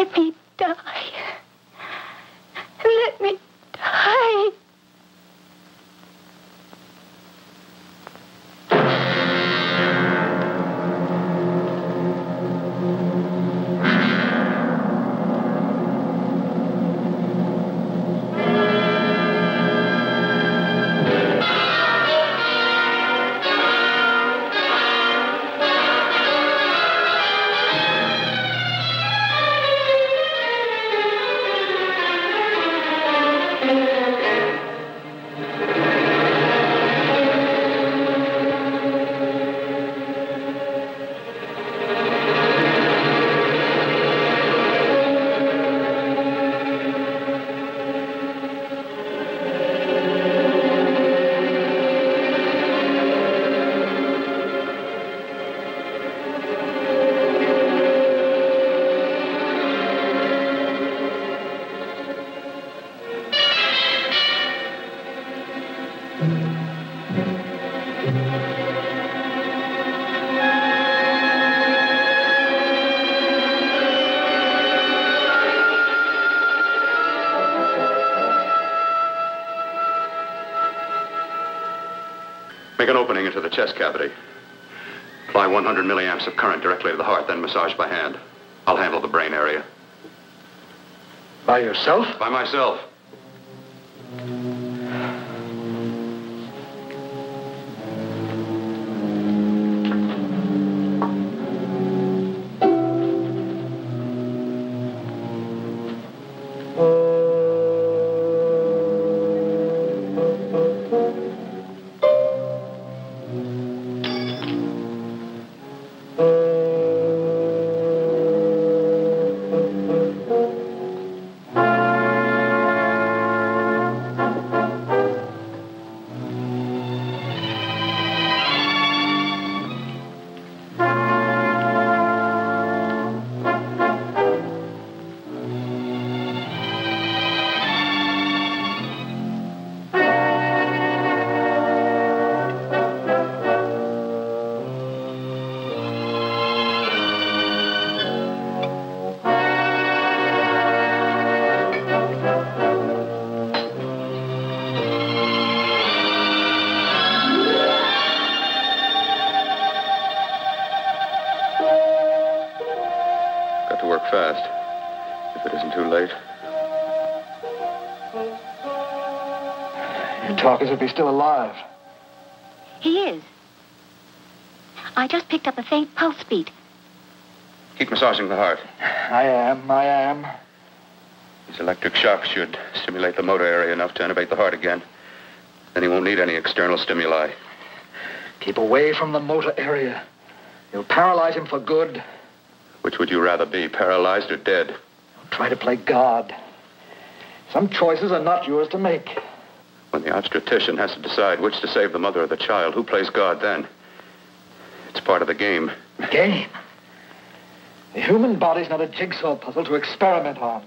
Let me die. Let me die. Make an opening into the chest cavity. Apply 100 milliamps of current directly to the heart, then massage by hand. I'll handle the brain area. By yourself? By myself. Fast, if it isn't too late. You talk as if he's still alive. He is. I just picked up a faint pulse beat. Keep massaging the heart. I am. These electric shocks should stimulate the motor area enough to innervate the heart again. Then he won't need any external stimuli. Keep away from the motor area. You'll paralyze him for good. Which would you rather be, paralyzed or dead? Don't try to play God. Some choices are not yours to make. When the obstetrician has to decide which to save the mother or the child, who plays God then? It's part of the game. Game? The human body's not a jigsaw puzzle to experiment on.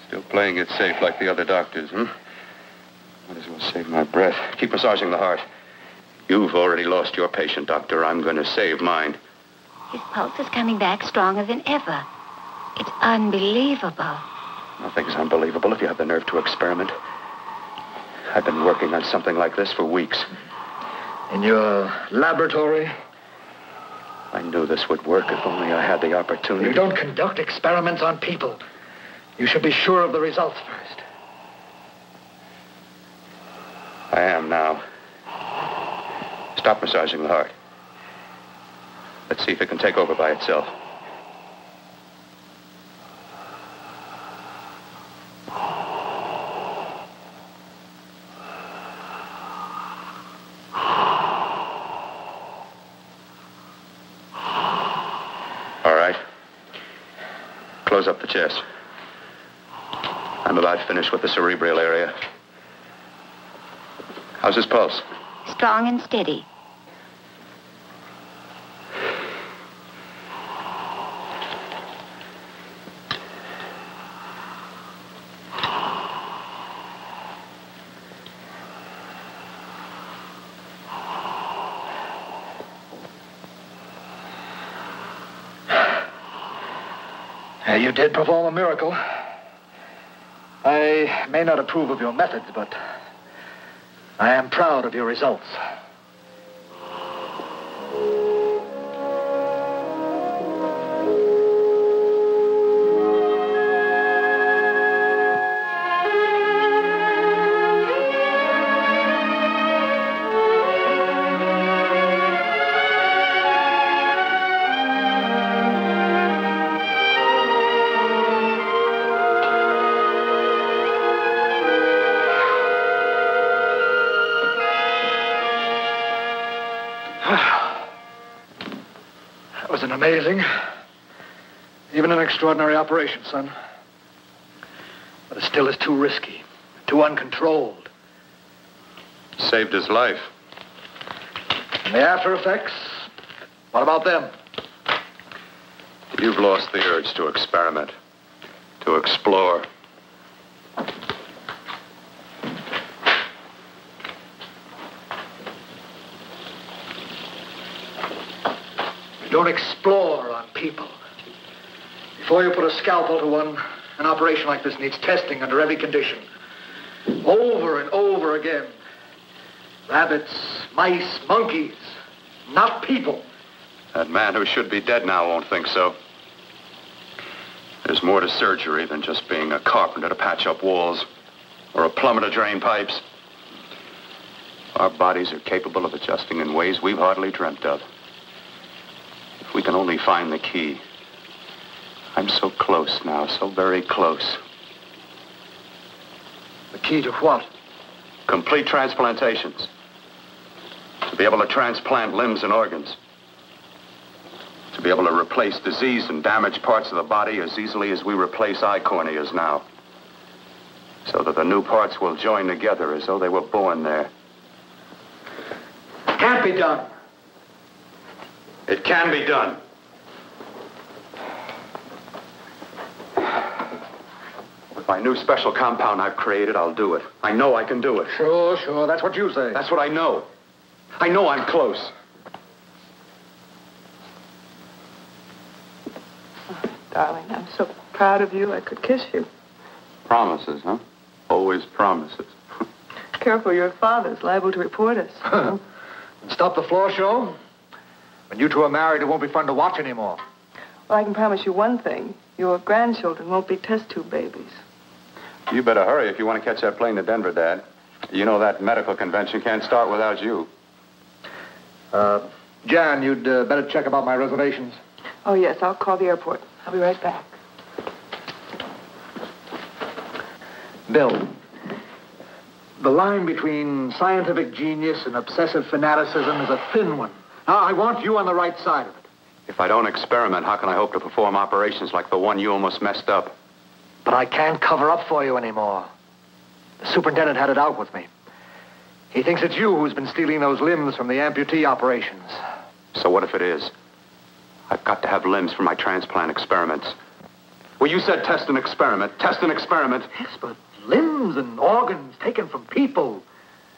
Still playing it safe like the other doctors, Might as well save my breath. Keep massaging the heart. You've already lost your patient, Doctor. I'm going to save mine. His pulse is coming back stronger than ever. It's unbelievable. Nothing's unbelievable if you have the nerve to experiment. I've been working on something like this for weeks. In your laboratory? I knew this would work if only I had the opportunity. You don't conduct experiments on people. You should be sure of the results first. I am now. Stop massaging the heart. Let's see if it can take over by itself. All right. Close up the chest. I'm about finished with the cerebral area. How's his pulse? Strong and steady. You did perform a miracle. I may not approve of your methods, but I am proud of your results. Amazing. Even an extraordinary operation, son. But it still is too risky, too uncontrolled. Saved his life. And the after effects? What about them? You've lost the urge to experiment, to explore. Don't explore on people. Before you put a scalpel to one, an operation like this needs testing under every condition. Over and over again. Rabbits, mice, monkeys, not people. That man who should be dead now won't think so. There's more to surgery than just being a carpenter to patch up walls or a plumber to drain pipes. Our bodies are capable of adjusting in ways we've hardly dreamt of. If we can only find the key. I'm so close now, so very close. The key to what? Complete transplantations. To be able to transplant limbs and organs. To be able to replace diseased and damaged parts of the body as easily as we replace eye corneas now. So that the new parts will join together as though they were born there. Can't be done. It can be done. With my new special compound I've created, I'll do it. I know I can do it. Sure. That's what you say. That's what I know. I know I'm close. Oh, darling, I'm so proud of you, I could kiss you. Promises, huh? Always promises. Careful, your father's liable to report us. Stop the floor show? When you two are married, it won't be fun to watch anymore. Well, I can promise you one thing. Your grandchildren won't be test tube babies. You better hurry if you want to catch that plane to Denver, Dad. You know that medical convention can't start without you. Jan, you'd better check about my reservations. Oh, yes, I'll call the airport. I'll be right back. Bill, the line between scientific genius and obsessive fanaticism is a thin one. Now, I want you on the right side of it. If I don't experiment, how can I hope to perform operations like the one you almost messed up? But I can't cover up for you anymore. The superintendent had it out with me. He thinks it's you who's been stealing those limbs from the amputee operations. So what if it is? I've got to have limbs for my transplant experiments. Well, you said test and experiment. Test and experiment. Yes, but limbs and organs taken from people.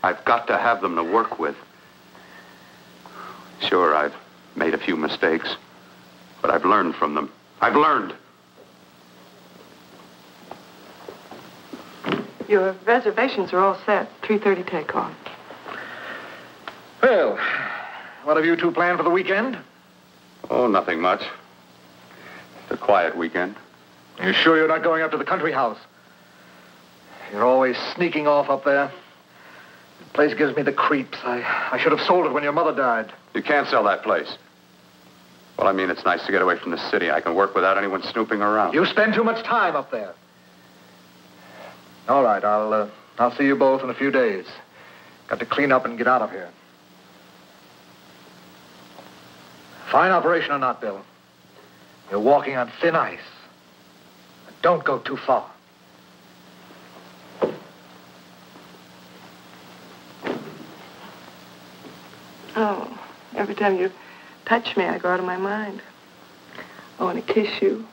I've got to have them to work with. Sure, I've made a few mistakes, but I've learned from them. I've learned. Your reservations are all set. 3:30 takeoff. Well, what have you two planned for the weekend? Oh, nothing much. It's a quiet weekend. Are you sure you're not going up to the country house? You're always sneaking off up there. The place gives me the creeps. I should have sold it when your mother died. You can't sell that place. Well, I mean, it's nice to get away from the city. I can work without anyone snooping around. You spend too much time up there. All right, I'll see you both in a few days. Got to clean up and get out of here. Fine operation or not, Bill. You're walking on thin ice. But don't go too far. Oh, every time you touch me, I go out of my mind. I want to kiss you.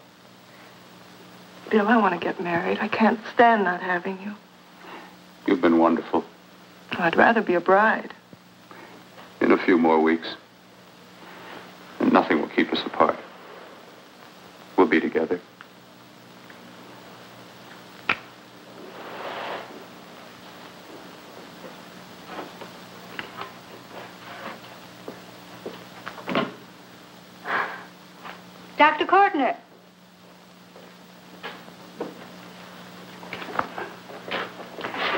Bill, I want to get married. I can't stand not having you. You've been wonderful. Oh, I'd rather be a bride. In a few more weeks. And nothing will keep us apart. We'll be together. Dr. Cortner.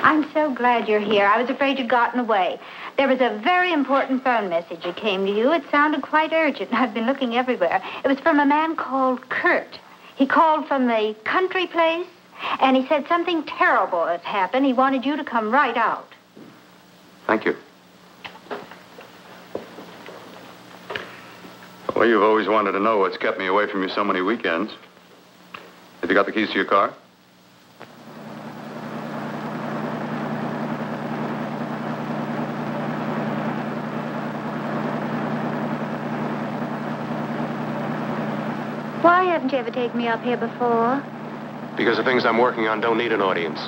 I'm so glad you're here. I was afraid you'd gotten away. There was a very important phone message that came to you. It sounded quite urgent. I've been looking everywhere. It was from a man called Kurt. He called from the country place, and he said something terrible has happened. He wanted you to come right out. Thank you. Well, you've always wanted to know what's kept me away from you so many weekends. Have you got the keys to your car? Why haven't you ever taken me up here before? Because the things I'm working on don't need an audience.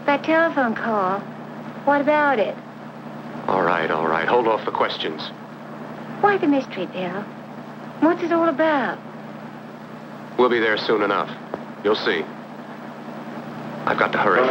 That telephone call. What about it? All right. Hold off the questions. Why the mystery, Bill? What's it all about? We'll be there soon enough. You'll see. I've got to hurry.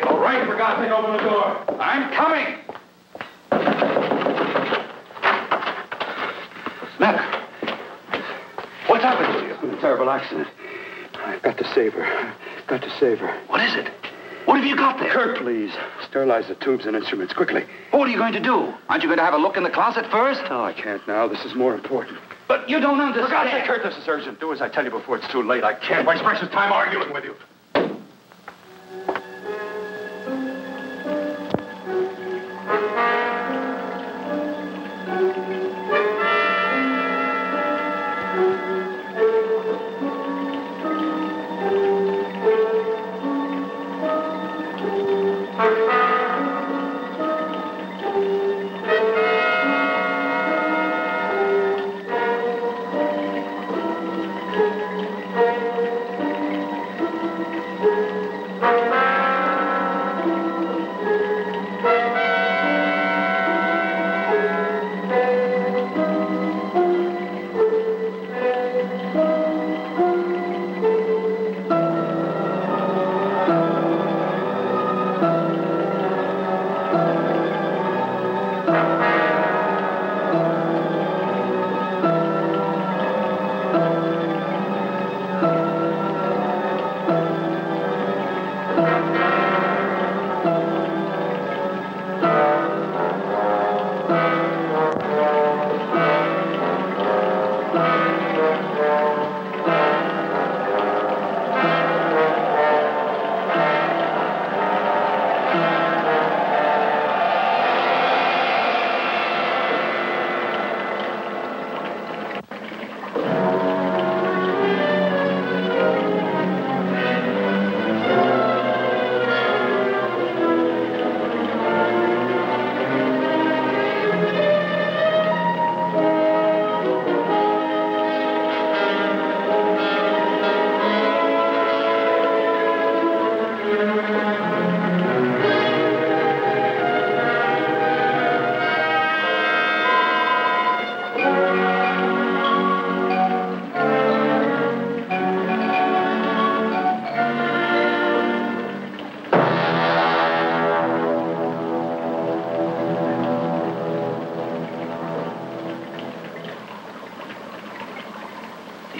All right, for God's sake, open the door. I'm coming. Matter? What's happened to you? A terrible accident. I've got to save her. Got to save her. What is it? What have you got there? Kirk, please. Sterilize the tubes and instruments quickly. What are you going to do? Aren't you going to have a look in the closet first? No, I can't now. This is more important. But you don't understand. For God's sake, Kurt, this is urgent. Do as I tell you before it's too late. I can't waste precious time arguing with you.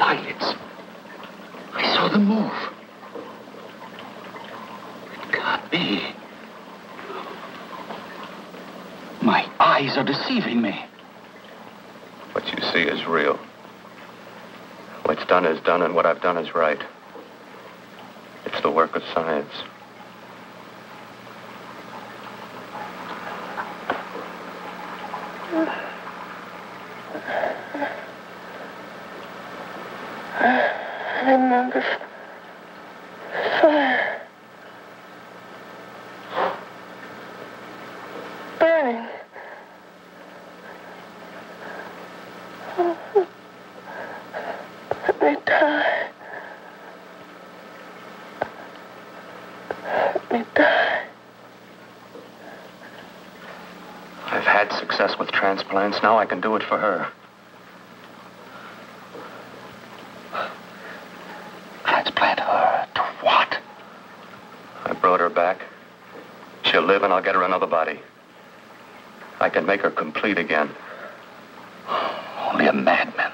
Eyelids. I saw them move. It can't be. My eyes are deceiving me. What you see is real. What's done is done, and what I've done is right. It's the work of science. I remember fire. Burning. Let me die. Let me die. I've had success with transplants. Now I can do it for her. Transplant her to what? I brought her back. She'll live, and I'll get her another body. I can make her complete again. Only a madman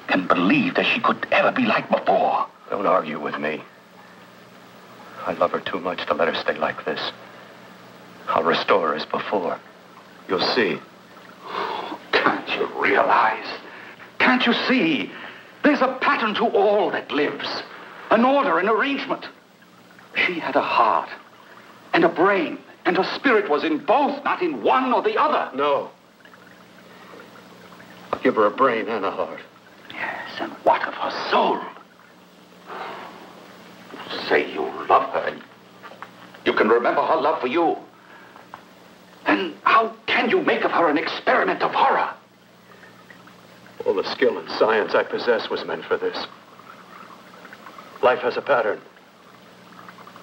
can believe that she could ever be like before. Don't argue with me. I love her too much to let her stay like this. I'll restore her as before. You'll see. Can't you realize? Can't you see? There's a pattern to all that lives. An order, an arrangement. She had a heart and a brain, and her spirit was in both, not in one or the other. No. I'll give her a brain and a heart. Yes, and what of her soul? You say you love her, and you can remember her love for you. Then how can you make of her an experiment of horror? All the skill and science I possess was meant for this. Life has a pattern.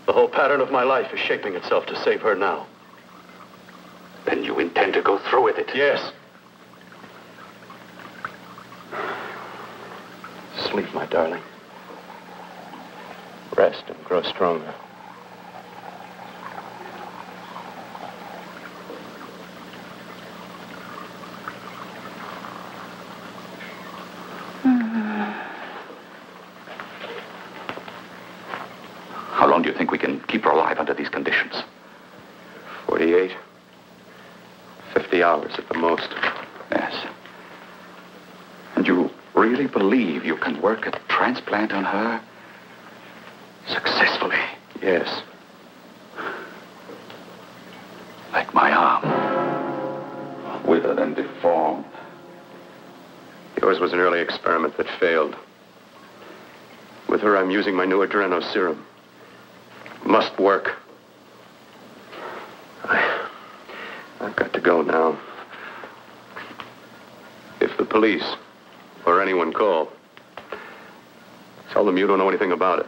The whole pattern of my life is shaping itself to save her now. Then you intend to go through with it? Yes. Sleep, my darling. Rest and grow stronger. these conditions? 48. 50 hours at the most. Yes. And you really believe you can work a transplant on her successfully? Yes. Like my arm. Withered and deformed. Yours was an early experiment that failed. With her, I'm using my new adreno serum. Must work. I've got to go now. If the police or anyone call, tell them you don't know anything about it.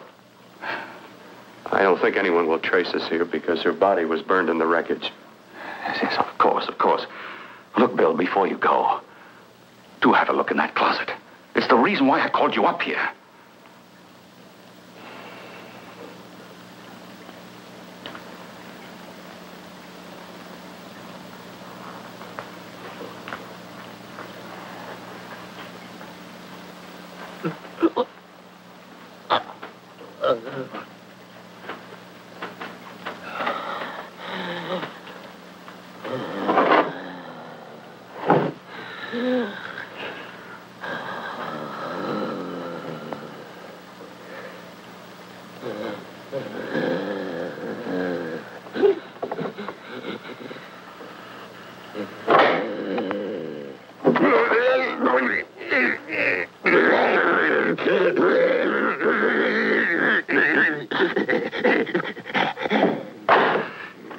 I don't think anyone will trace us here because her body was burned in the wreckage. Yes, of course, of course. Look, Bill, before you go, do have a look in that closet. It's the reason why I called you up here.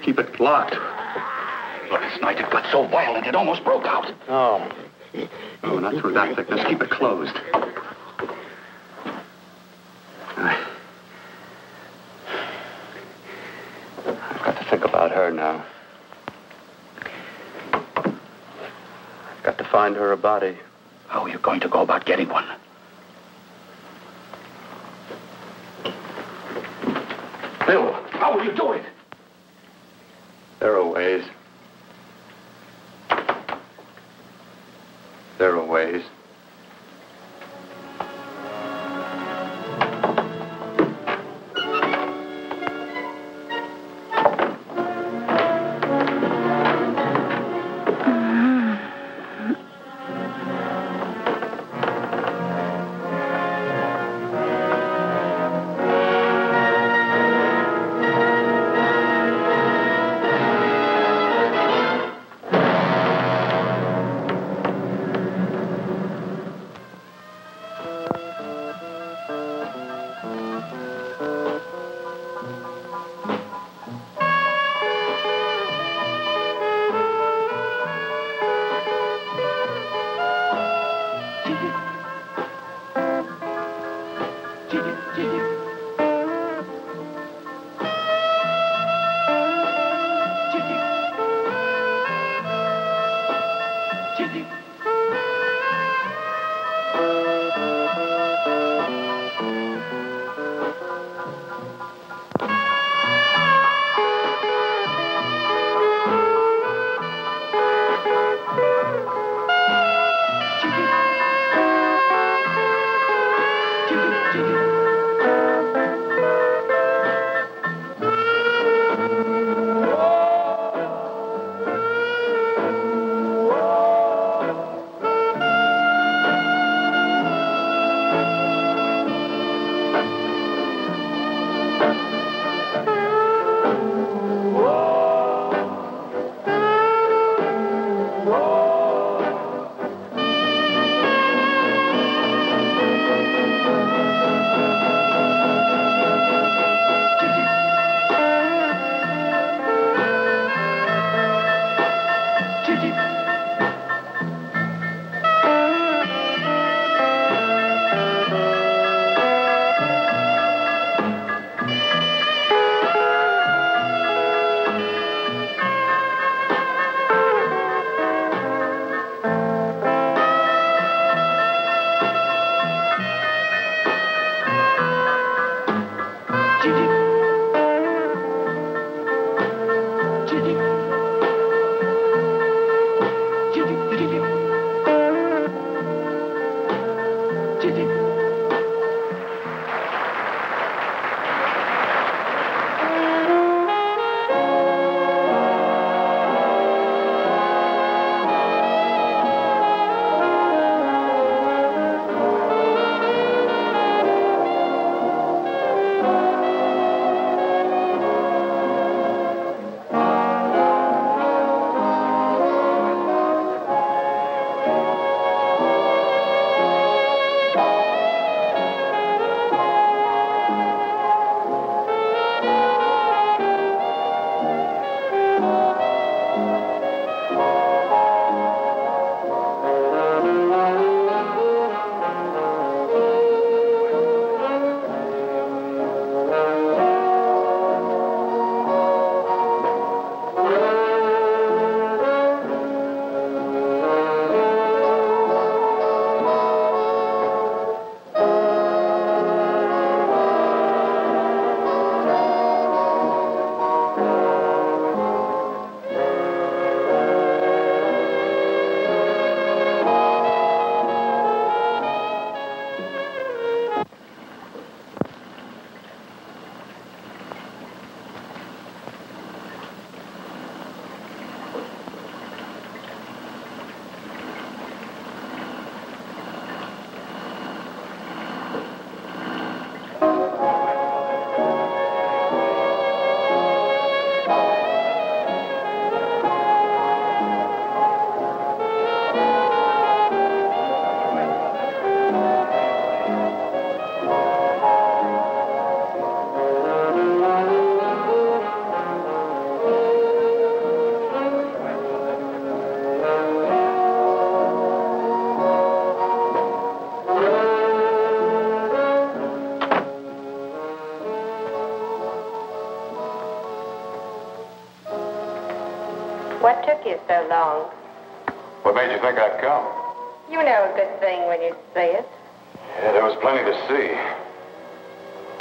Keep it locked. Last night it got so violent it almost broke out. Oh. Oh, not through that thickness. Keep it closed. I've got to think about her now. I've got to find her a body. How are you going to go about getting one? Bill, how will you do it? There are ways. There are ways. What took you so long? What made you think I'd come? You know a good thing when you say it. Yeah, there was plenty to see.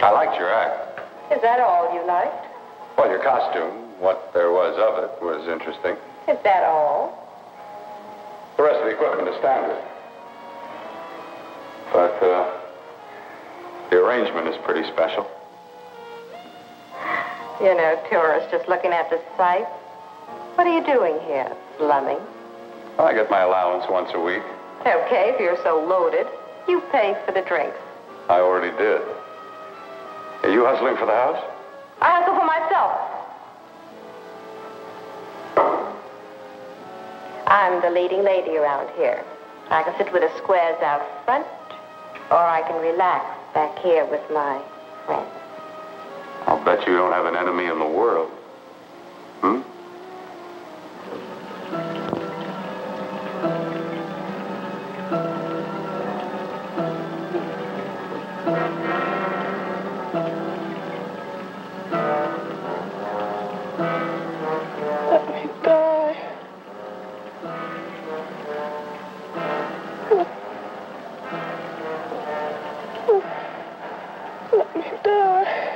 I liked your act. Is that all you liked? Well, your costume, what there was of it, was interesting. Is that all? The rest of the equipment is standard. But, the arrangement is pretty special. You know, tourists just looking at the sights. What are you doing here? Slumming? I get my allowance once a week. Okay, if you're so loaded, you pay for the drinks. I already did. Are you hustling for the house? I hustle for myself. I'm the leading lady around here. I can sit with the squares out front, or I can relax back here with my friends. I'll bet you don't have an enemy in the world. Hmm? Let me die. Let me die.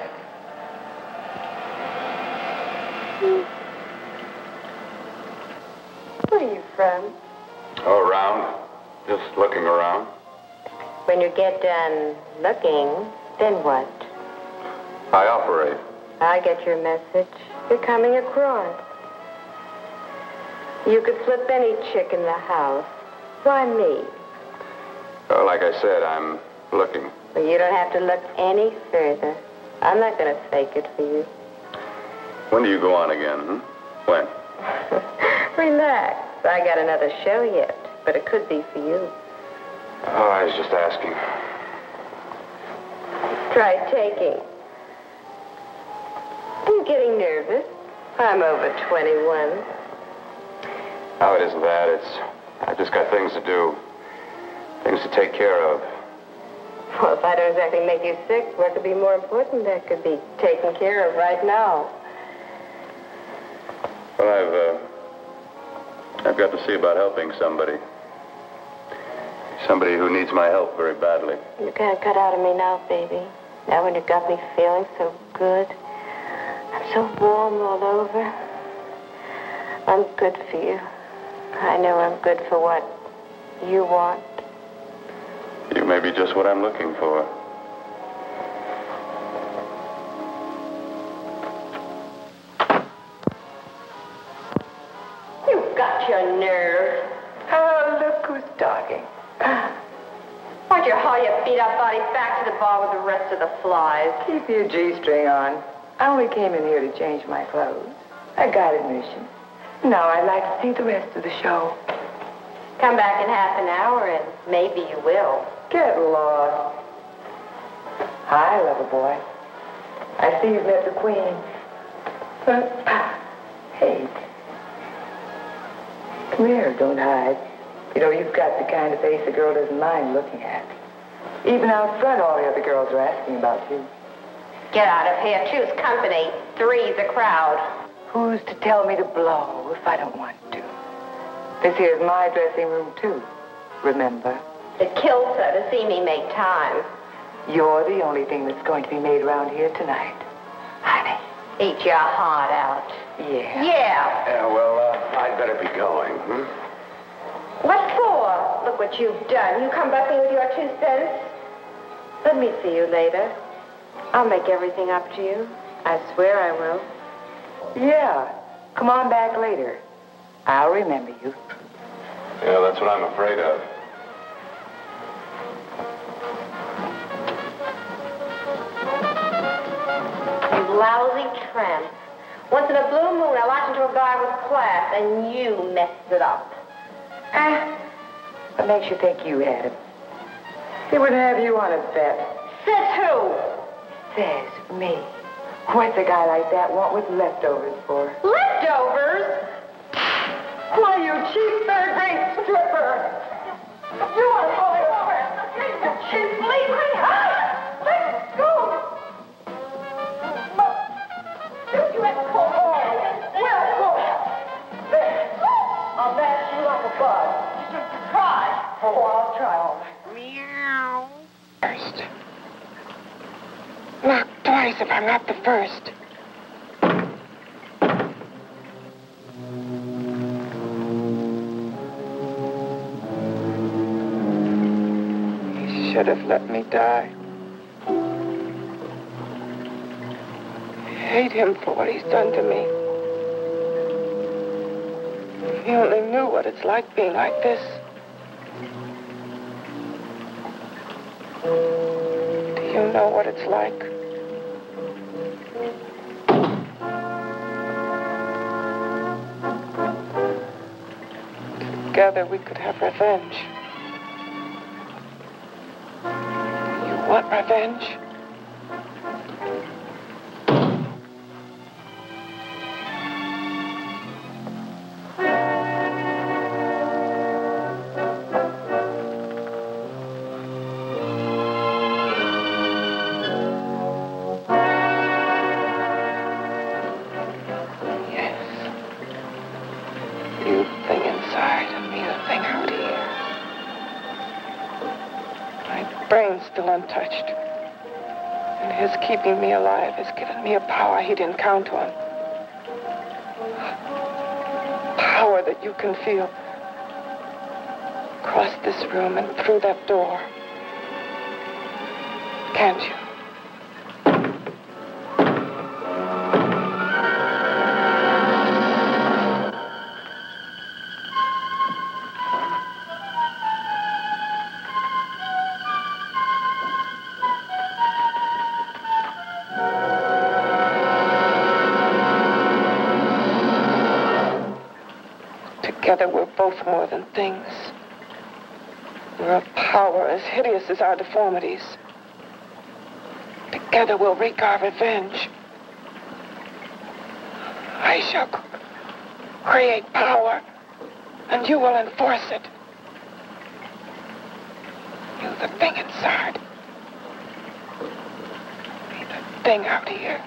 Where are you from? Oh, around. Just looking around. When you get done looking, then what? I operate. I get your message. You're coming across. You could flip any chick in the house. Why me? Oh, like I said, I'm looking. Well, you don't have to look any further. I'm not going to fake it for you. When do you go on again, hmm? When? Relax. I got another show yet, but it could be for you. Oh, I was just asking. Try taking. Are you getting nervous? I'm over 21. Oh, it isn't that. I've just got things to do. Things to take care of. Well, if I don't exactly make you sick, what could be more important that could be taken care of right now? Well, I've got to see about helping somebody. Somebody who needs my help very badly. You can't cut out of me now, baby. Now when you got me feeling so good. I'm so warm all over. I'm good for you. I know I'm good for what you want. You may be just what I'm looking for. You've got your nerve. Oh, look who's talking. Why'd you haul your beat-up body back to the bar with the rest of the flies? Keep your G-string on. I only came in here to change my clothes. I got admission. Now I'd like to see the rest of the show. Come back in half an hour and maybe you will. Get lost. Hi, lover boy. I see you've met the queen. Hey. Come here, don't hide. You know, you've got the kind of face a girl doesn't mind looking at. Even out front, all the other girls are asking about you. Get out of here. Choose company. Three's a crowd. Who's to tell me to blow if I don't want to? This here's my dressing room, too. Remember? It kills her to see me make time. You're the only thing that's going to be made around here tonight. Honey. Eat your heart out. Yeah. Yeah. Yeah, well, I'd better be going, hmm? What for? Look what you've done. You come bucking with your 2 cents. Let me see you later. I'll make everything up to you. I swear I will. Yeah. Come on back later. I'll remember you. Yeah, that's what I'm afraid of. You lousy tramp. Once in a blue moon, I latched into a guy with class, and you messed it up. What makes you think you had him? He wouldn't have you on his bet. Says who? Says me. What's a guy like that want with leftovers for? Leftovers? Why, you cheap third-rate stripper! You want to pull it over? She's bleeding. Let go! You had to pull over. Well, pull. There. I'll try all right. Meow. First. Knock twice if I'm not the first. He should have let me die. I hate him for what he's done to me. If he only knew what it's like being like this. Do you know what it's like? Together we could have revenge. You want revenge? Still untouched. And his keeping me alive has given me a power he didn't count on. Power that you can feel. Across this room and through that door. Can't you? Together we're both more than things. We're a power as hideous as our deformities. Together we'll wreak our revenge. I shall create power, and you will enforce it. You, the thing inside. Me, the thing out here.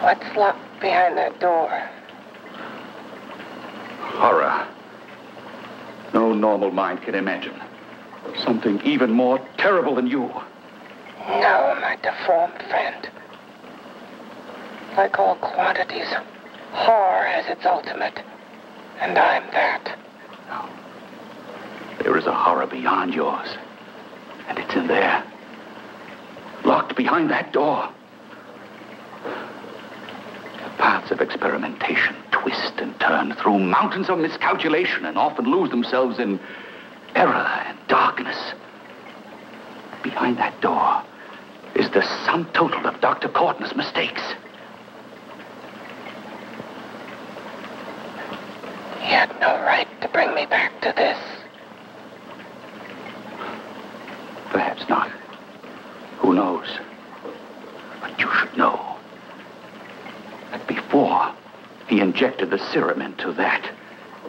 What's locked behind that door? Horror. No normal mind can imagine. Something even more terrible than you. No, my deformed friend. Like all quantities, horror has its ultimate. And I'm that. No. There is a horror beyond yours. And it's in there. Locked behind that door. The paths of experimentation twist and turn through mountains of miscalculation and often lose themselves in error and darkness. Behind that door is the sum total of Dr. Carlton's mistakes. He had no right to bring me back to this. Perhaps not. Who knows? But you should know that before he injected the serum into that,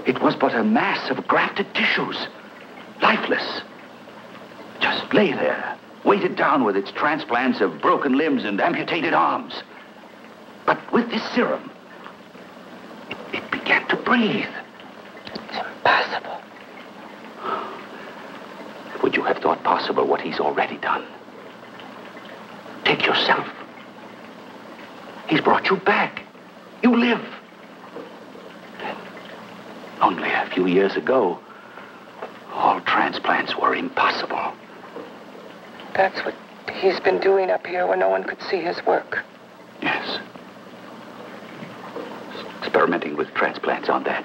it was but a mass of grafted tissues, lifeless. Just lay there, weighted down with its transplants of broken limbs and amputated arms. But with this serum, it began to breathe. It's impossible. Would you have thought possible what he's already done? Take yourself. He's brought you back. You live. Only a few years ago, all transplants were impossible. That's what he's been doing up here where no one could see his work. Yes. Experimenting with transplants on that.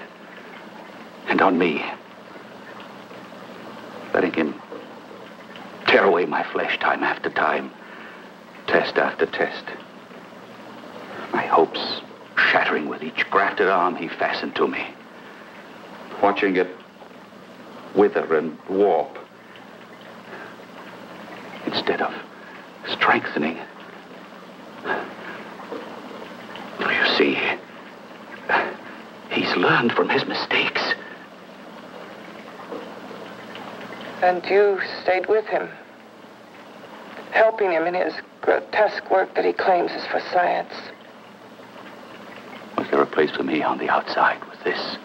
And on me. Letting him tear away my flesh time after time. Test after test. My hopes shattering with each grafted arm he fastened to me. Watching it wither and warp. Instead of strengthening. You see, he's learned from his mistakes. And you stayed with him, helping him in his grotesque work that he claims is for science. Was there a place for me on the outside with this?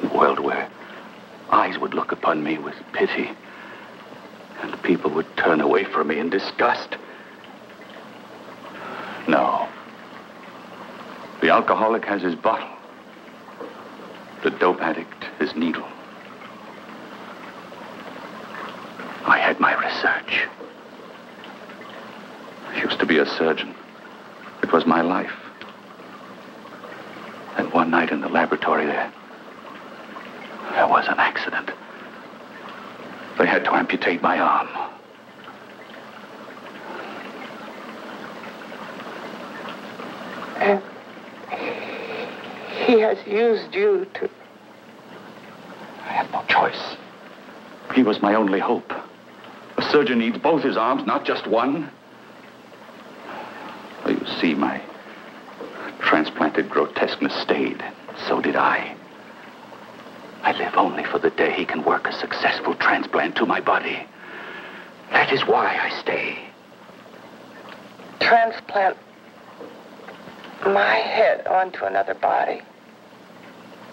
A world where eyes would look upon me with pity, and people would turn away from me in disgust. No. The alcoholic has his bottle. The dope addict his needle. I had my research. I used to be a surgeon. It was my life. And one night in the laboratory there was an accident. They had to amputate my arm. And he has used you to... I had no choice. He was my only hope. A surgeon needs both his arms, not just one. Well, you see, my transplanted grotesqueness stayed. So did I. I live only for the day he can work a successful transplant to my body. That is why I stay. Transplant my head onto another body.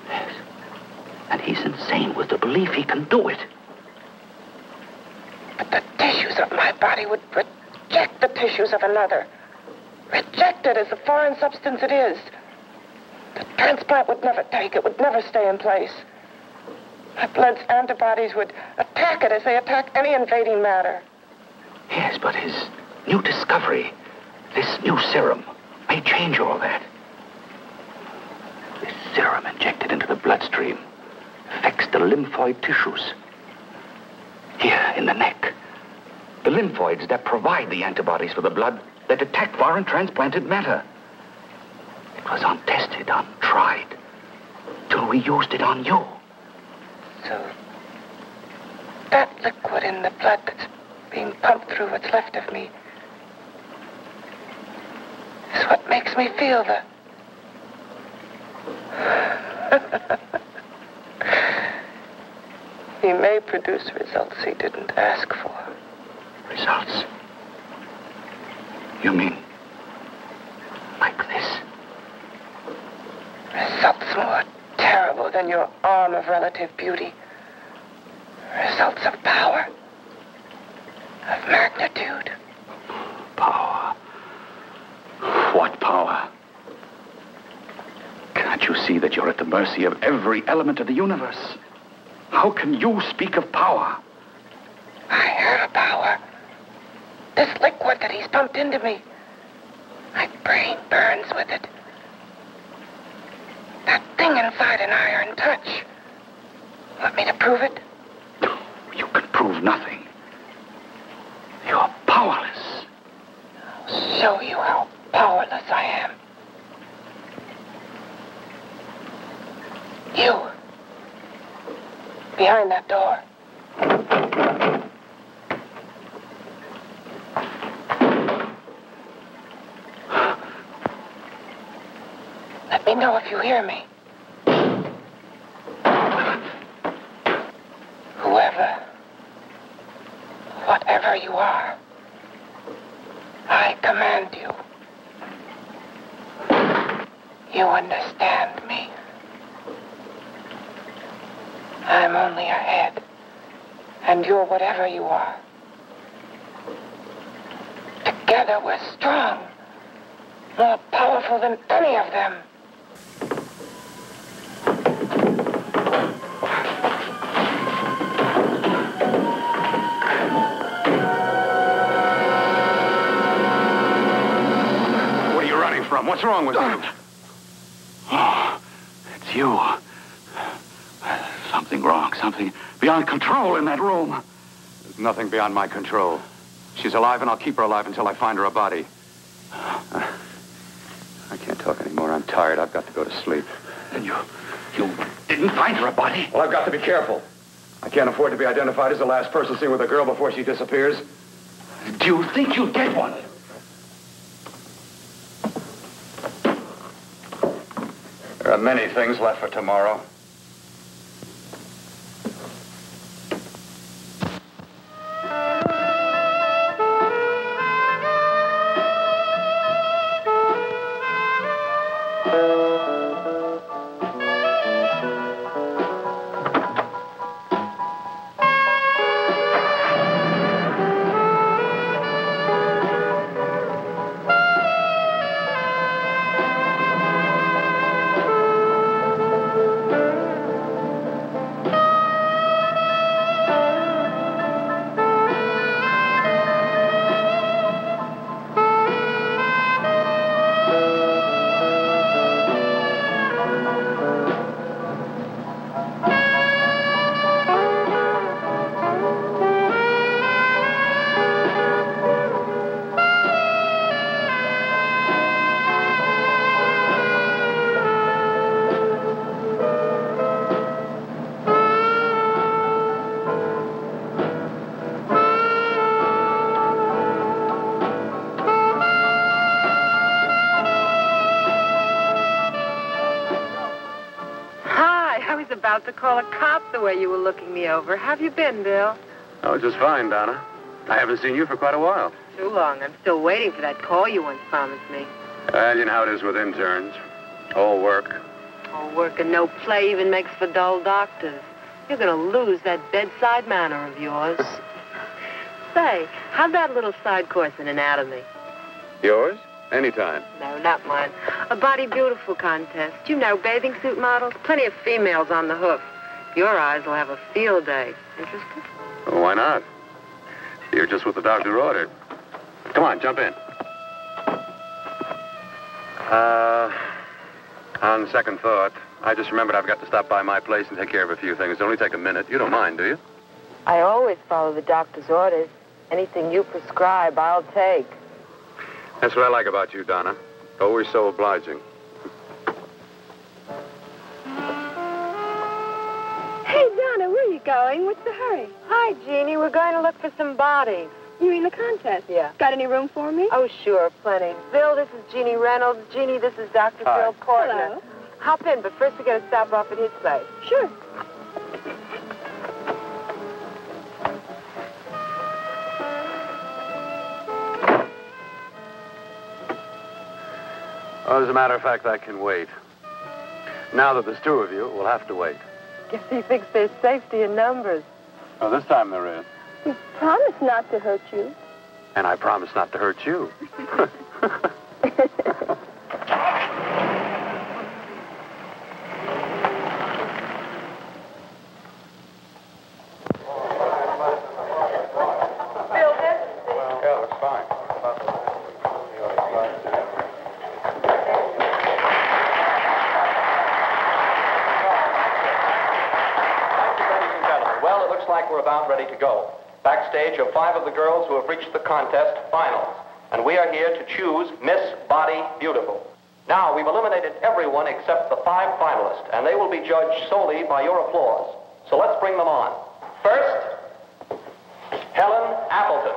Yes. And he's insane with the belief he can do it. But the tissues of my body would reject the tissues of another. Reject it as the foreign substance it is. The transplant would never take it, would never stay in place. My blood's antibodies would attack it as they attack any invading matter. Yes, but his new discovery, this new serum, may change all that. This serum injected into the bloodstream affects the lymphoid tissues. Here in the neck, the lymphoids that provide the antibodies for the blood that attack foreign transplanted matter. It was untested, untried, till we used it on you. So, that liquid in the blood that's being pumped through what's left of me is what makes me feel the... He may produce results he didn't ask for. Results? You mean like this? Results more terrible than your arm of relative beauty. Results of power. Of magnitude. Power? What power? Can't you see that you're at the mercy of every element of the universe? How can you speak of power? I have power. This liquid that he's pumped into me. My brain burns with it. That thing inside an iron touch. Want me to prove it? You can prove nothing. You're powerless. I'll show you how powerless I am. You. Behind that door. know if you hear me. Whoever, whatever you are, I command you. You understand me? I'm only a head, and you're whatever you are. Together we're strong, more powerful than any of them. What are you running from? What's wrong with you? Oh, it's you. Something wrong, something beyond control in that room. There's nothing beyond my control. She's alive, and I'll keep her alive until I find her a body. I can't talk anymore. I'm tired. I've got to go to sleep. And you didn't find her a body? Well, I've got to be careful. I can't afford to be identified as the last person seen with a girl before she disappears. Do you think you'll get one? There are many things left for tomorrow. About to call a cop the way you were looking me over. How have you been, Bill? Oh, just fine, Donna. I haven't seen you for quite a while. Too long. I'm still waiting for that call you once promised me. Well, you know how it is with interns. All work. All work and no play even makes for dull doctors. You're going to lose that bedside manner of yours. Say, how'd that little side course in anatomy? Yours? Anytime. No, not mine. A Body Beautiful contest. You know, bathing suit models. Plenty of females on the hoof. Your eyes will have a field day. Interested? Well, why not? You're just what the doctor ordered. Come on, jump in. On second thought, I just remembered I've got to stop by my place and take care of a few things. It'll only take a minute. You don't mind, do you? I always follow the doctor's orders. Anything you prescribe, I'll take. That's what I like about you, Donna. Always so obliging. Hey, Donna, where are you going? What's the hurry? Hi, Jeannie. We're going to look for some bodies. You mean the contest? Yeah. Got any room for me? Oh, sure, plenty. Bill, this is Jeannie Reynolds. Jeannie, this is Dr. Hi. Bill Portner. Hello. Hop in, but first we got to stop off at his place. Sure. Well, as a matter of fact, I can wait. Now that there's two of you, we'll have to wait. Guess he thinks there's safety in numbers. Well, this time there is. You promised not to hurt you. And I promise not to hurt you. Ready to go. Backstage are 5 of the girls who have reached the contest finals, and we are here to choose Miss Body Beautiful. Now, we've eliminated everyone except the 5 finalists, and they will be judged solely by your applause. So let's bring them on. First, Helen Appleton.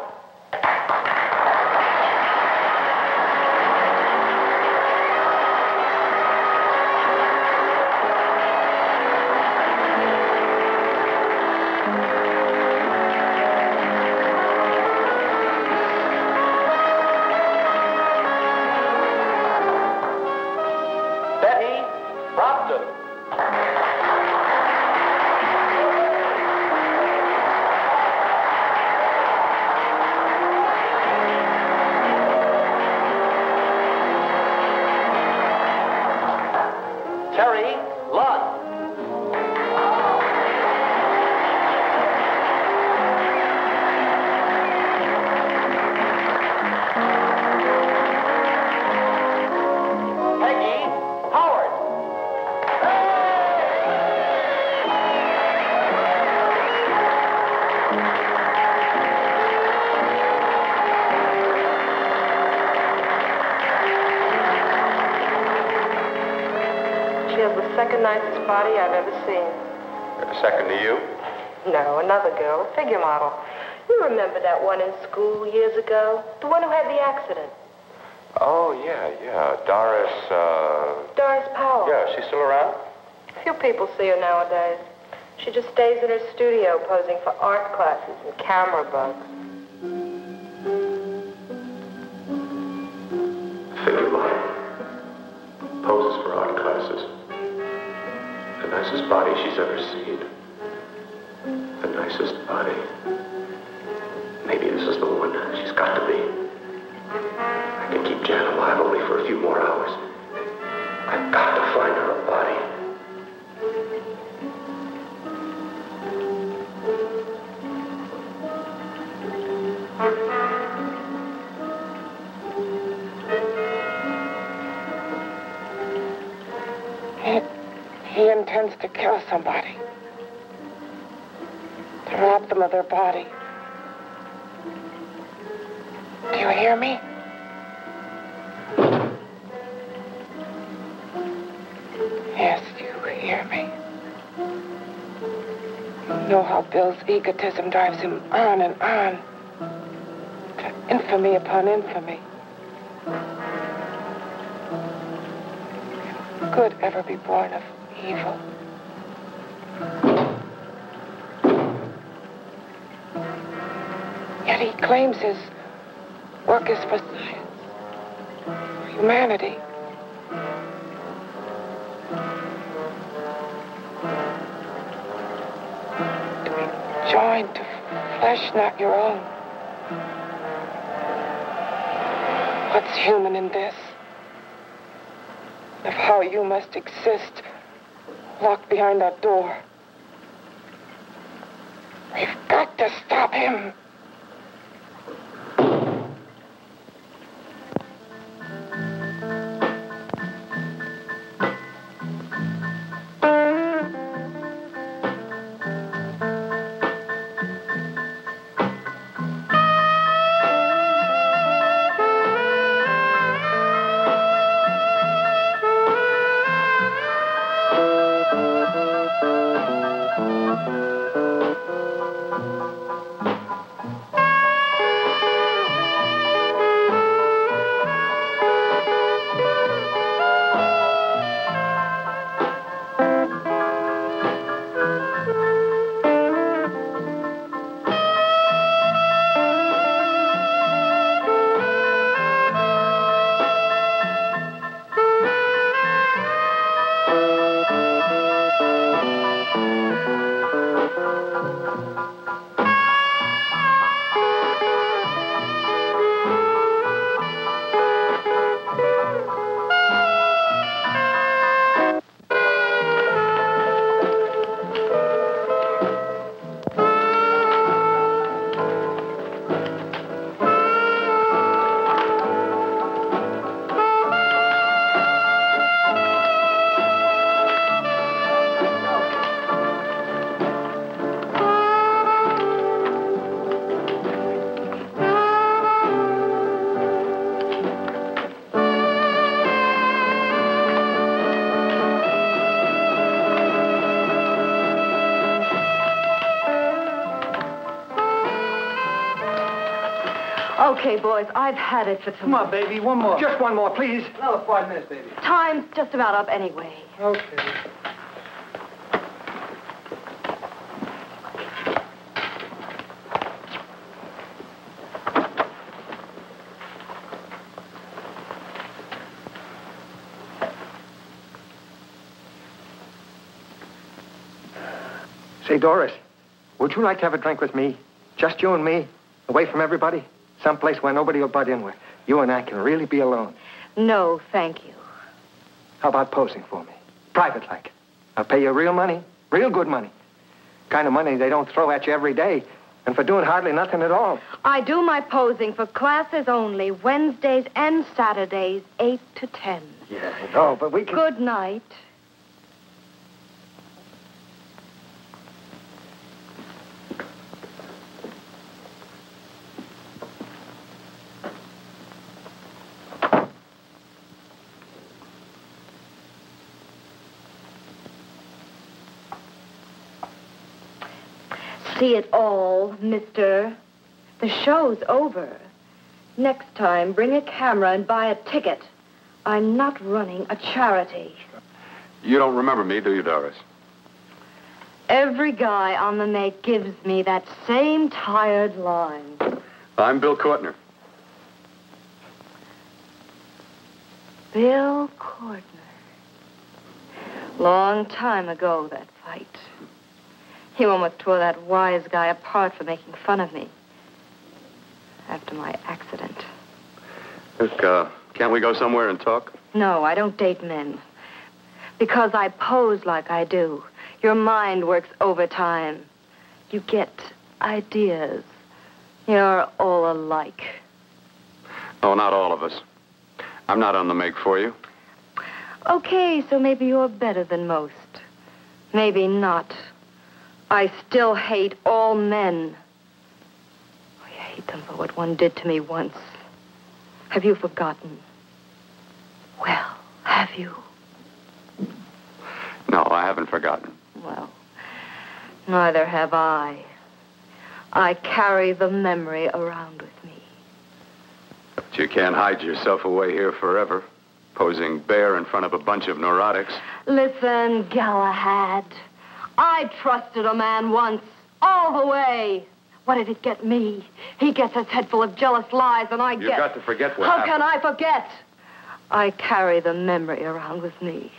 Ready? Launch. She has the second nicest body I've ever seen. Second to you? No, another girl, a figure model. You remember that one in school years ago? The one who had the accident. Oh, yeah. Doris, Doris Powell. Yeah, she's still around? Few people see her nowadays. She just stays in her studio posing for art classes and camera bugs. Figure model. Poses for art classes. The nicest body she's ever seen. The nicest body. Maybe this is the one. She's got to be. I can keep Jan alive only for a few more hours. I've got to find her a body. He intends to kill somebody. To rob them of their body. Do you hear me? Yes, you hear me. You know how Bill's egotism drives him on and on. To infamy upon infamy. Can good ever be born of evil? Yet he claims his work is for science, for humanity. To be joined to flesh not your own. What's human in this? Of how you must exist, locked behind that door. We've got to stop him. Okay, boys, I've had it for tonight. Come on, baby, one more. Just one more, please. Another 5 minutes, baby. Time's just about up anyway. Okay. Say, Doris, would you like to have a drink with me? Just you and me, away from everybody? Someplace where nobody will butt in, where you and I can really be alone. No, thank you. How about posing for me? Private like. I'll pay you real money. Real good money. Kind of money they don't throw at you every day. And for doing hardly nothing at all. I do my posing for classes only, Wednesdays and Saturdays, 8 to 10. Yeah, I know, but we can... Good night. See it all, mister. The show's over. Next time, bring a camera and buy a ticket. I'm not running a charity. You don't remember me, do you, Doris? Every guy on the make gives me that same tired line. I'm Bill Courtner. Bill Courtner. Long time ago, that fight. You almost tore that wise guy apart for making fun of me. After my accident. Look, can't we go somewhere and talk? No, I don't date men. Because I pose like I do. Your mind works overtime. You get ideas. You're all alike. Oh, not all of us. I'm not on the make for you. Okay, so maybe you're better than most. Maybe not. I still hate all men. I hate them for what one did to me once. Have you forgotten? Well, have you? No, I haven't forgotten. Well, neither have I. I carry the memory around with me. But you can't hide yourself away here forever, posing bare in front of a bunch of neurotics. Listen, Galahad. I trusted a man once, all the way. What did it get me? He gets his head full of jealous lies, and I get... You've got to forget what How happened. can I forget? I carry the memory around with me.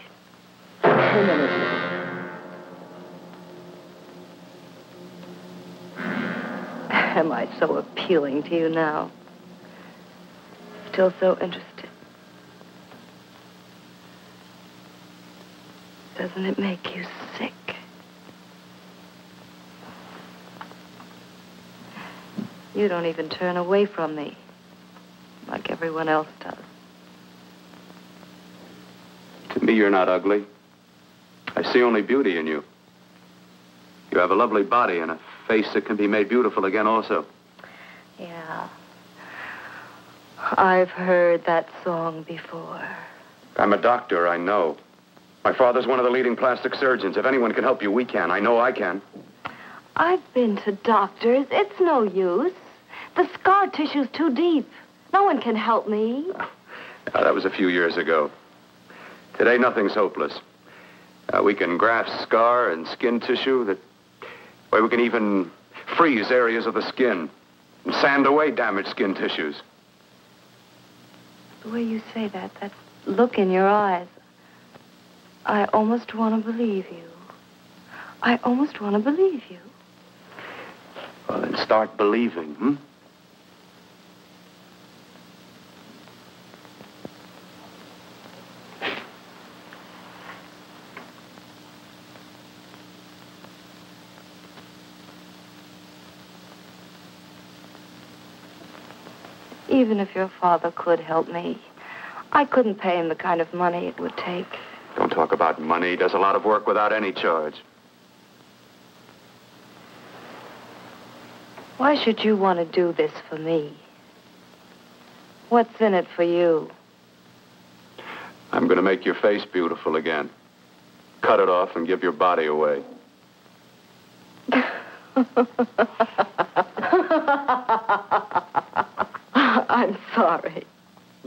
Am I so appealing to you now? Still so interested? Doesn't it make you sick? You don't even turn away from me, like everyone else does. To me, you're not ugly. I see only beauty in you. You have a lovely body and a face that can be made beautiful again also. Yeah. I've heard that song before. I'm a doctor, I know. My father's one of the leading plastic surgeons. If anyone can help you, we can. I know I can. I've been to doctors. It's no use. The scar tissue's too deep. No one can help me. That was a few years ago. Today, nothing's hopeless. We can graft scar and skin tissue where we can even freeze areas of the skin and sand away damaged skin tissues. The way you say that look in your eyes, I almost want to believe you. I almost want to believe you. Well, then start believing, hmm? Even if your father could help me, I couldn't pay him the kind of money it would take. Don't talk about money. He does a lot of work without any charge. Why should you want to do this for me? What's in it for you? I'm going to make your face beautiful again. Cut it off and give your body away. I'm sorry,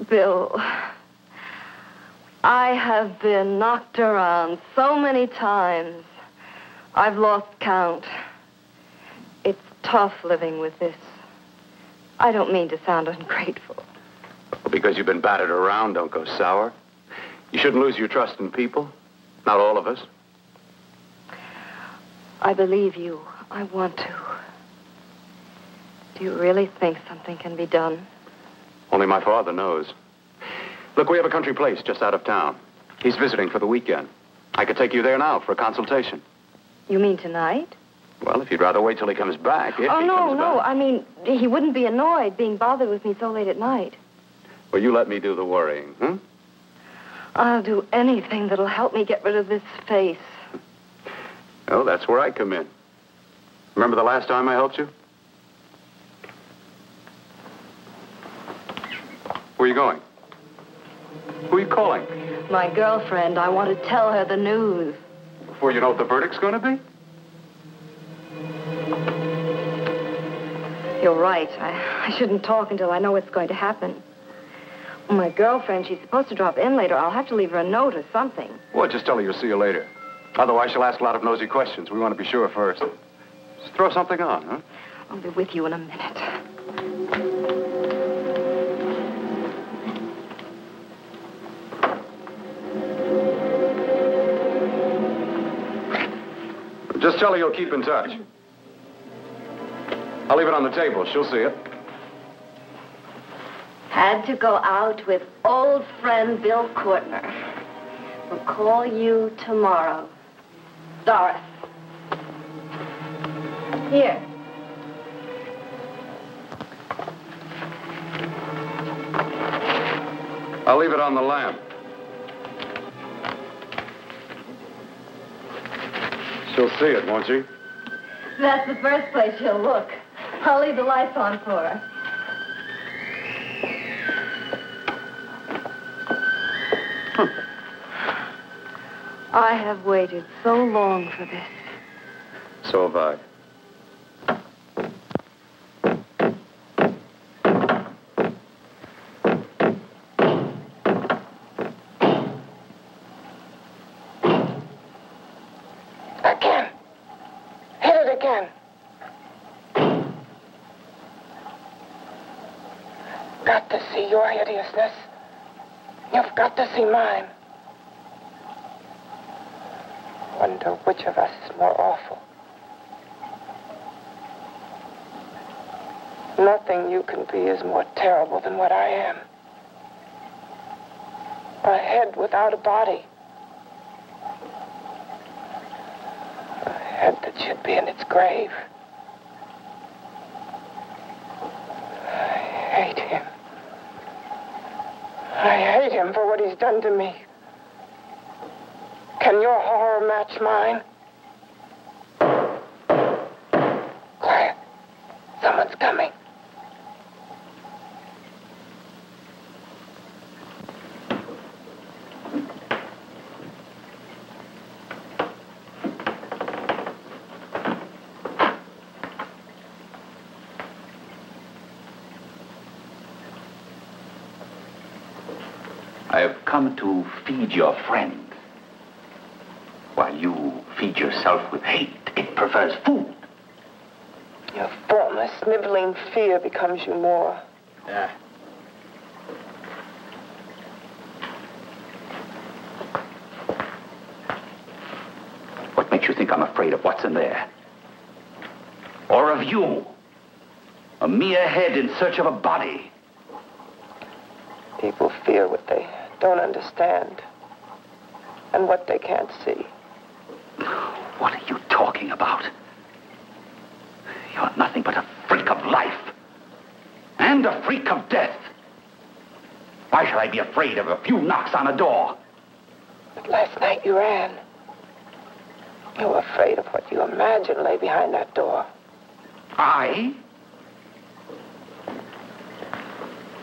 Bill. I have been knocked around so many times. I've lost count. It's tough living with this. I don't mean to sound ungrateful. Well, because you've been battered around, don't go sour. You shouldn't lose your trust in people. Not all of us. I believe you. I want to. Do you really think something can be done? Only my father knows. Look, we have a country place just out of town. He's visiting for the weekend. I could take you there now for a consultation. You mean tonight? Well, if you'd rather wait till he comes back. If Oh, he no, comes no. back. I mean, he wouldn't be annoyed being bothered with me so late at night. Well, you let me do the worrying, huh? I'll do anything that'll help me get rid of this face. Oh, that's where I come in. Remember the last time I helped you? Where are you going? Who are you calling? My girlfriend. I want to tell her the news. Before you know what the verdict's going to be? You're right. I shouldn't talk until I know what's going to happen. My girlfriend, she's supposed to drop in later. I'll have to leave her a note or something. Well, just tell her you'll see you later. Otherwise, she'll ask a lot of nosy questions. We want to be sure first. Just throw something on, huh? I'll be with you in a minute. Just tell her you'll keep in touch. I'll leave it on the table. She'll see it. Had to go out with old friend Bill Courtner. We'll call you tomorrow. Doris. Here. I'll leave it on the lamp. She'll see it, won't she? That's the first place she'll look. I'll leave the lights on for her. I have waited so long for this. So have I. Again. Hit it again. Got to see your hideousness. You've got to see mine. Wonder which of us is more awful. Nothing you can be is more terrible than what I am. A head without a body. A head that should be in its grave. I hate him. I hate him for what he's done to me. Can your horror match mine? Quiet. Someone's coming. I have come to feed your friend. While you feed yourself with hate, it prefers food. Your formless, sniveling fear becomes you more. Yeah. What makes you think I'm afraid of what's in there? Or of you? A mere head in search of a body. People fear what they don't understand and what they can't see. What are you talking about? You're nothing but a freak of life. And a freak of death. Why should I be afraid of a few knocks on a door? But last night you ran. You were afraid of what you imagined lay behind that door. I?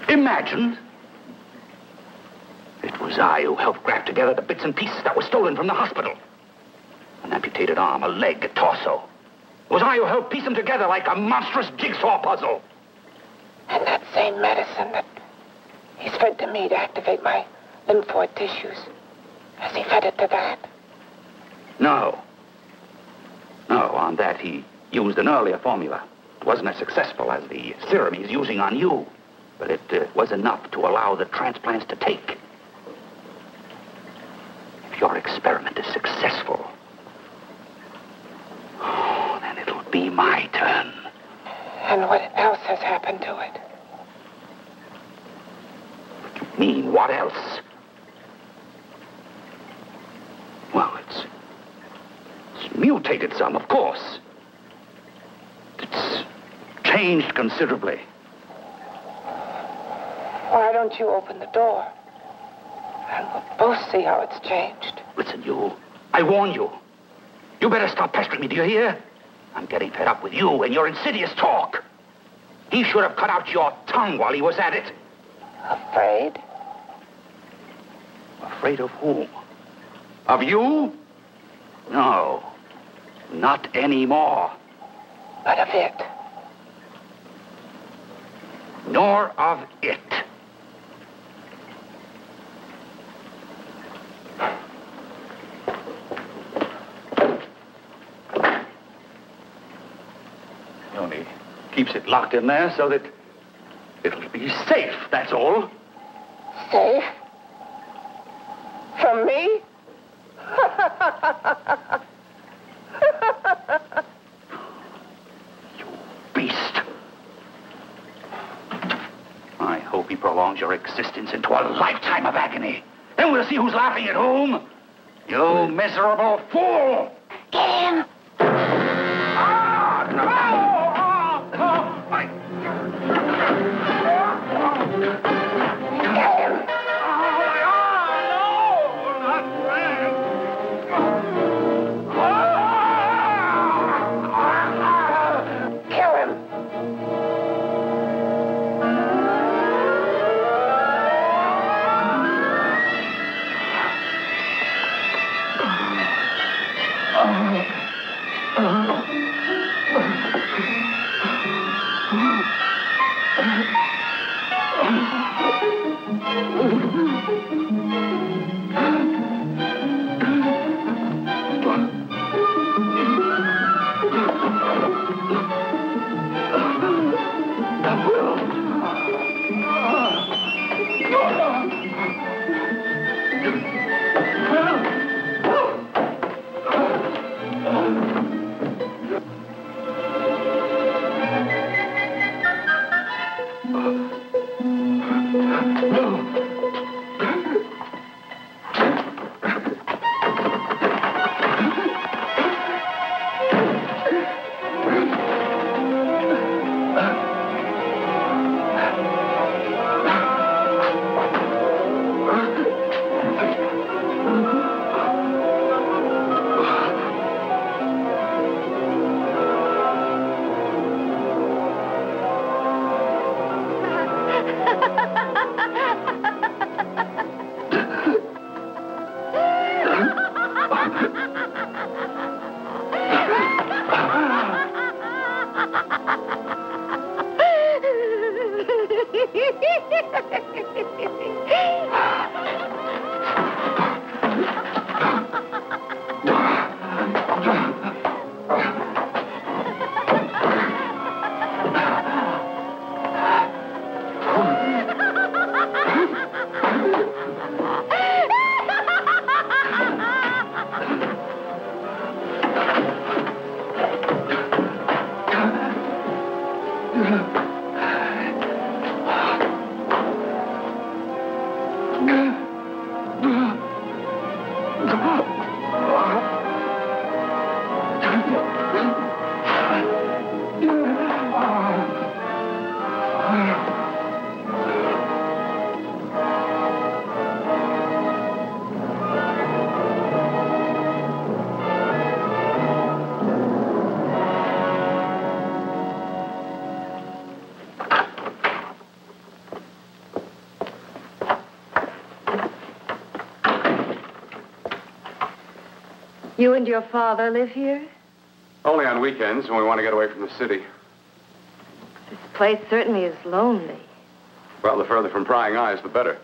Imagined? It was I who helped grab together the bits and pieces that were stolen from the hospital. An amputated arm, a leg, a torso. It was I who helped piece them together like a monstrous jigsaw puzzle. And that same medicine that he's fed to me to activate my lymphoid tissues. Has he fed it to that? No. No, on that he used an earlier formula. It wasn't as successful as the serum he's using on you. But it was enough to allow the transplants to take. If your experiment is successful, then it'll be my turn. And what else has happened to it? What do you mean, what else? Well, it's mutated some, of course. It's changed considerably. Why don't you open the door? And we'll both see how it's changed. Listen, you. I warn you. You better stop pestering me, do you hear? I'm getting fed up with you and your insidious talk. He should have cut out your tongue while he was at it. Afraid? Afraid of who? Of you? No. Not anymore. But of it? Nor of it. He only keeps it locked in there so that it'll be safe, that's all. Safe? From me? You beast. I hope he prolongs your existence into a lifetime of agony. Then we'll see who's laughing at whom. You miserable fool! Get him! You and your father live here? Only on weekends when we want to get away from the city. This place certainly is lonely. Well, the further from prying eyes, the better.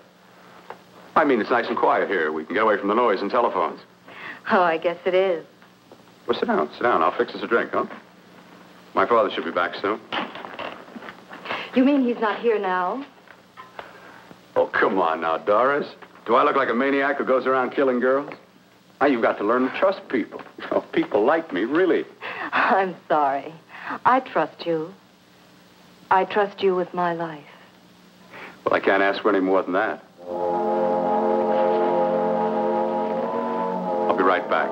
I mean, it's nice and quiet here. We can get away from the noise and telephones. Oh, I guess it is. Well, sit down. Sit down. I'll fix us a drink, huh? My father should be back soon. You mean he's not here now? Oh, come on now, Doris. Do I look like a maniac who goes around killing girls? Now, you've got to learn to trust people. Oh, people like me, really. I'm sorry. I trust you. I trust you with my life. Well, I can't ask for any more than that. I'll be right back.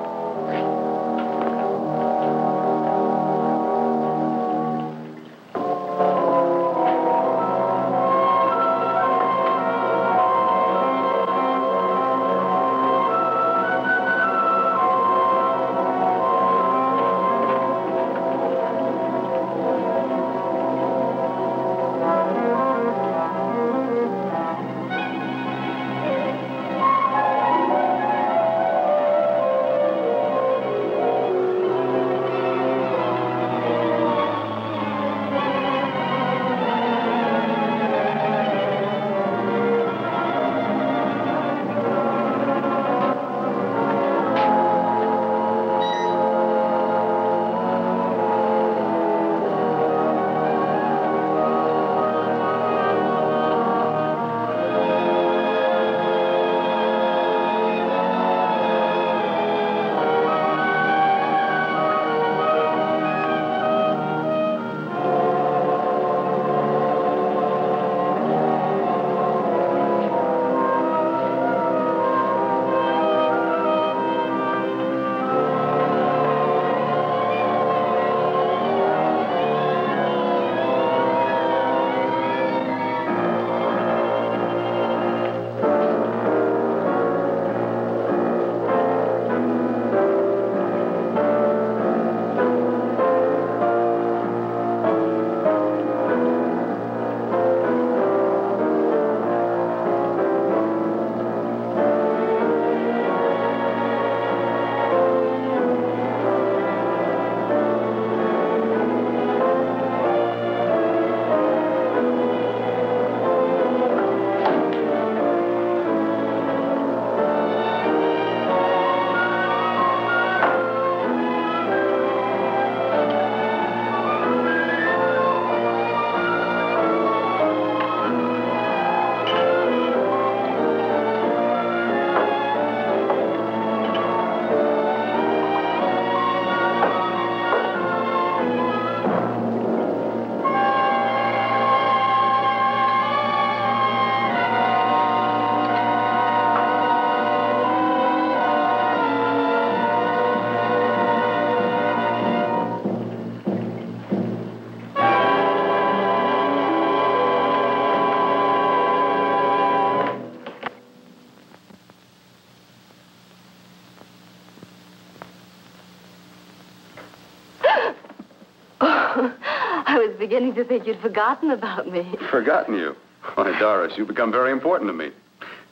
was beginning to think you'd forgotten about me. Forgotten you? Why, Doris, you've become very important to me.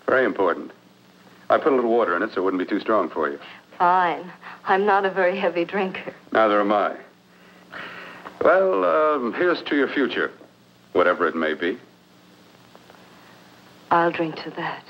Very important. I put a little water in it so it wouldn't be too strong for you. Fine. I'm not a very heavy drinker. Neither am I. Well, here's to your future, whatever it may be. I'll drink to that.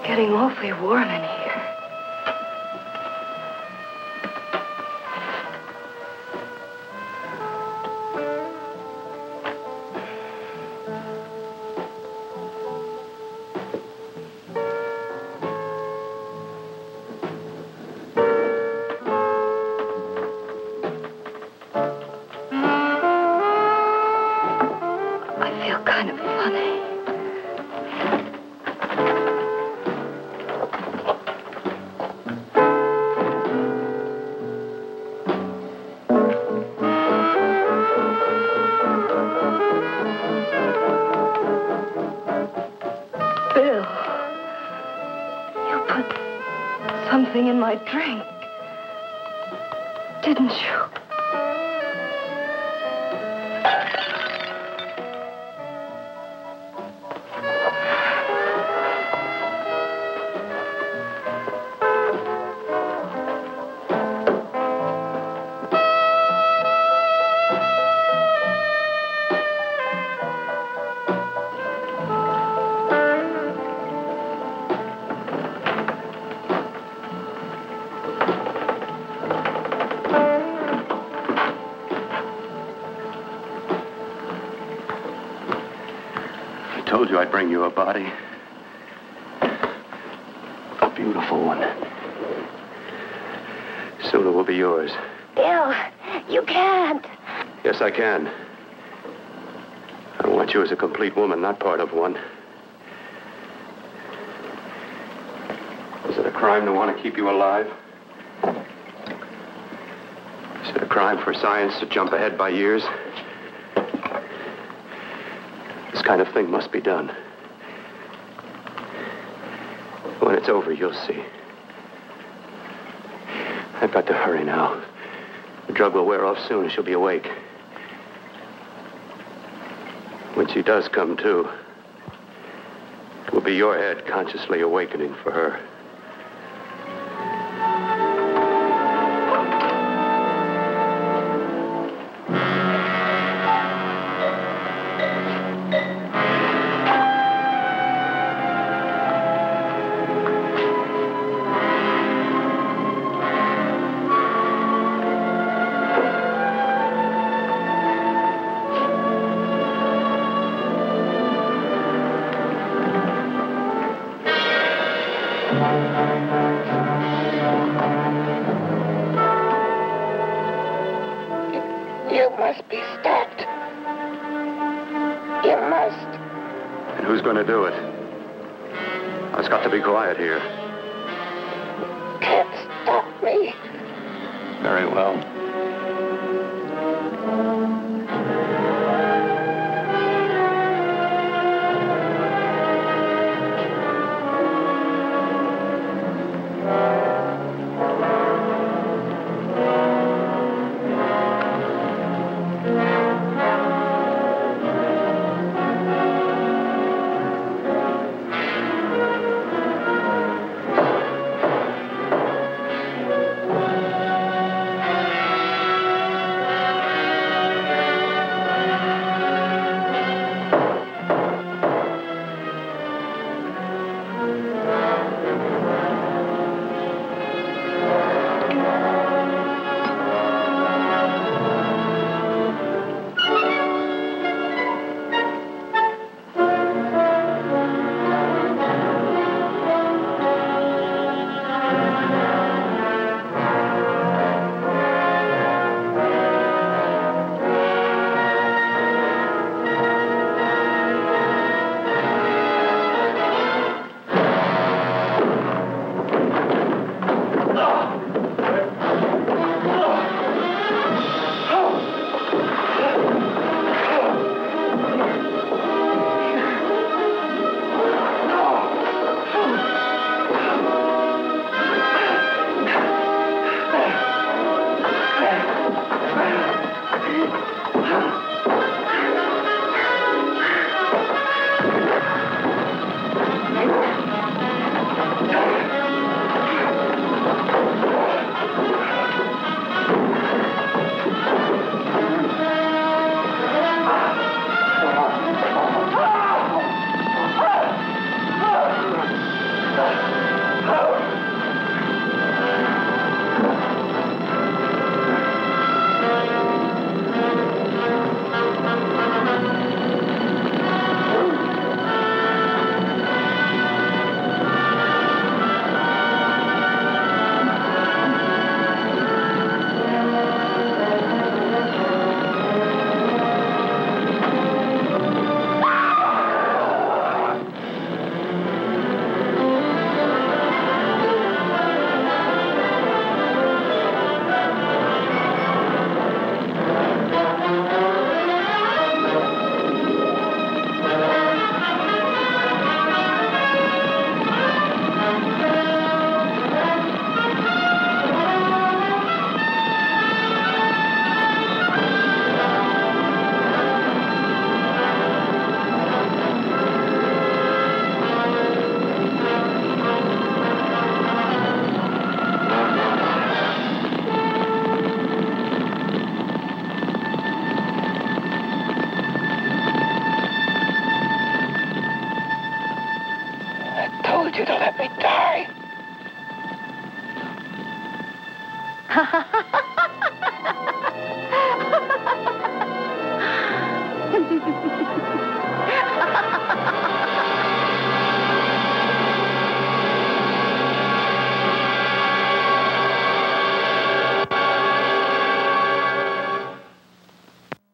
Getting awfully warm in here. I feel kind of funny. Something in my drink, didn't you? I told you I'd bring you a body. A beautiful one. Soon it will be yours. Bill, you can't. Yes, I can. I want you as a complete woman, not part of one. Is it a crime to want to keep you alive? Is it a crime for science to jump ahead by years? This kind of thing must be done. When it's over, you'll see. I've got to hurry now. The drug will wear off soon and she'll be awake. When she does come to, it will be your head consciously awakening for her. You must be stopped. You must. And who's going to do it? It's got to be quiet here. Can't stop me. Very well.